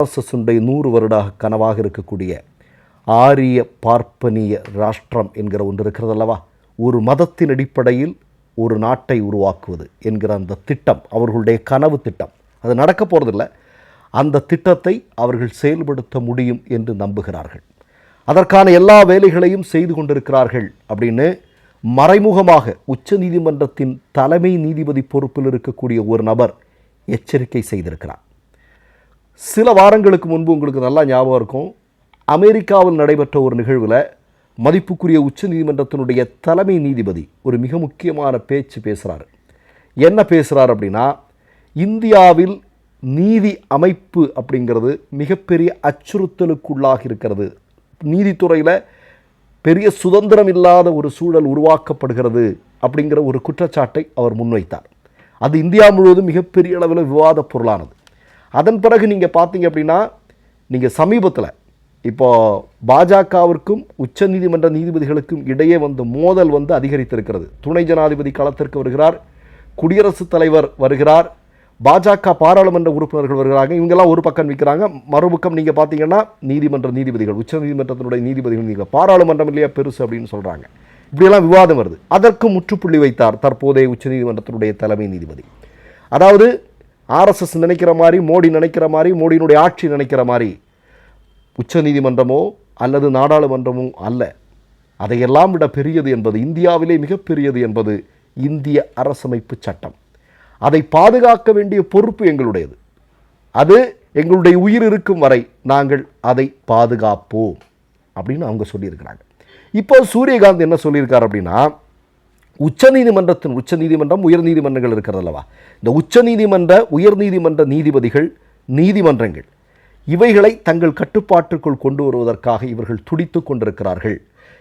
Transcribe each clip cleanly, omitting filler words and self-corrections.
ஆர்எஸ்எஸ்னுடைய 100 வருட கனவாக இருக்கக்கூடிய ஆரிய பார்ப்பனிய ராஷ்டிரம் என்கிற ஒன்று இருக்கிறது அல்லவா. ஒரு மதத்தின் அடிப்படையில் ஒரு நாட்டை உருவாக்குவது என்கிற அந்த திட்டம் அவர்களுடைய கனவு திட்டம். அது நடக்க போகிறதில்லை. அந்த திட்டத்தை அவர்கள் செயல்படுத்த முடியும் என்று நம்புகிறார்கள். அதற்கான எல்லா வேலைகளையும் செய்து கொண்டிருக்கிறார்கள் அப்படின்னு மறைமுகமாக உச்ச நீதிமன்றத்தின் தலைமை நீதிபதி பொறுப்பில் இருக்கக்கூடிய ஒரு நபர் எச்சரிக்கை செய்திருக்கிறார். சில வாரங்களுக்கு முன்பு உங்களுக்கு நல்லா ஞாபகம் இருக்கும், அமெரிக்காவில் நடைபெற்ற ஒரு நிகழ்வில் மதிப்புக்குரிய உச்ச நீதிமன்றத்தினுடைய தலைமை நீதிபதி ஒரு மிக முக்கியமான பேச்சு பேசுகிறார். என்ன பேசுகிறார் அப்படின்னா, இந்தியாவில் நீதி அமைப்பு அப்படிங்கிறது மிகப்பெரிய அச்சுறுத்தலுக்குள்ளாக இருக்கிறது, நீதித்துறையில் பெரிய சுதந்திரம் இல்லாத ஒரு சூழல் உருவாக்கப்படுகிறது அப்படிங்கிற ஒரு குற்றச்சாட்டை அவர் முன்வைத்தார். அது இந்தியா முழுவதும் மிகப்பெரிய அளவில் விவாத பொருளானது. அதன் பிறகு நீங்கள் பார்த்தீங்க அப்படின்னா, நீங்கள் சமீபத்தில் இப்போது பாஜகவிற்கும் உச்ச நீதிமன்ற நீதிபதிகளுக்கும் இடையே வந்த மோதல் அதிகரித்திருக்கிறது. துணை ஜனாதிபதி களத்திற்கு வருகிறார், குடியரசுத் தலைவர் வருகிறார், பாஜக பாராளுமன்ற உறுப்பினர்கள் வருகிறாங்க. இவங்கெல்லாம் ஒரு பக்கம் நிற்கிறாங்க. மறுபக்கம் நீங்கள் பார்த்தீங்கன்னா நீதிமன்ற நீதிபதிகள், உச்ச நீதிமன்றத்தினுடைய நீதிபதிகள், நீங்கள் பாராளுமன்றம் இல்லையா பெருசு அப்படின்னு சொல்கிறாங்க. இப்படியெல்லாம் விவாதம் வருது. அதற்கு முற்றுப்புள்ளி வைத்தார் தற்போதைய உச்ச நீதிமன்றத்தினுடைய தலைமை நீதிபதி. அதாவது ஆர்எஸ்எஸ் நினைக்கிற மாதிரி, மோடி நினைக்கிற மாதிரி, மோடியினுடைய ஆட்சி நினைக்கிற மாதிரி உச்ச நீதிமன்றமோ அல்லது நாடாளுமன்றமோ அல்ல. அதையெல்லாம் விட பெரியது என்பது, இந்தியாவிலே மிகப்பெரியது என்பது இந்திய அரசமைப்பு சட்டம். அதை பாதுகாக்க வேண்டிய பொறுப்பு எங்களுடையது. அது எங்களுடைய உயிர் இருக்கும் வரை நாங்கள் அதை பாதுகாப்போம் அப்படின்னு அவங்க சொல்லியிருக்கிறாங்க. இப்போ சூரியகாந்த் என்ன சொல்லியிருக்கார் அப்படின்னா, உச்ச நீதிமன்றம் உயர் நீதிமன்றங்கள் இருக்கிறது அல்லவா, இந்த உச்ச நீதிமன்ற உயர் நீதிமன்ற நீதிபதிகள், நீதிமன்றங்கள் இவைகளை தங்கள் கட்டுப்பாட்டுக்குள் கொண்டு வருவதற்காக இவர்கள் துடித்து கொண்டிருக்கிறார்கள்.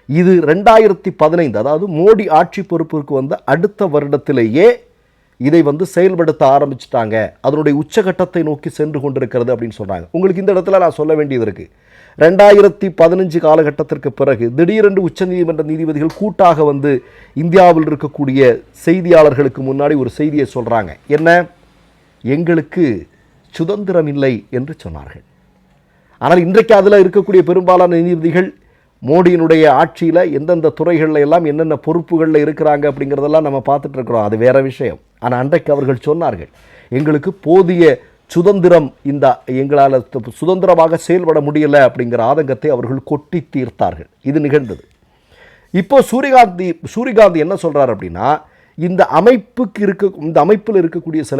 இது 2015, அதாவது மோடி ஆட்சி பொறுப்பிற்கு வந்த அடுத்த வருடத்திலேயே இதை செயல்படுத்த ஆரம்பிச்சிட்டாங்க. அதனுடைய உச்சகட்டத்தை நோக்கி சென்று கொண்டிருக்கிறது அப்படின்னு சொல்கிறாங்க. உங்களுக்கு இந்த இடத்துல நான் சொல்ல வேண்டியது இருக்குது. 2015 காலகட்டத்திற்கு பிறகு திடீரென்று உச்சநீதிமன்ற நீதிபதிகள் கூட்டாக இந்தியாவில் இருக்கக்கூடிய செய்தியாளர்களுக்கு முன்னாடி ஒரு செய்தியை சொல்கிறாங்க. என்ன? எங்களுக்கு சுதந்திரம் இல்லை என்று சொன்னார்கள். ஆனால் இன்றைக்கு அதில் இருக்கக்கூடிய பெரும்பாலான நீதிபதிகள் மோடியினுடைய ஆட்சியில் எந்தெந்த துறைகளில் எல்லாம் என்னென்ன பொறுப்புகளில் இருக்கிறாங்க அப்படிங்கிறதெல்லாம் நம்ம பார்த்துட்டு இருக்கிறோம். அது வேற விஷயம். ஆனால் அன்றைக்கு அவர்கள் சொன்னார்கள், எங்களுக்கு போதிய சுதந்திரம், எங்களால் சுதந்திரமாக செயல்பட முடியலை அப்படிங்கிற ஆதங்கத்தை அவர்கள் கொட்டி தீர்த்தார்கள். இது நிகழ்ந்தது. இப்போ சூரியகாந்த் என்ன சொல்கிறார் அப்படின்னா, இந்த அமைப்பில் இருக்கக்கூடிய சில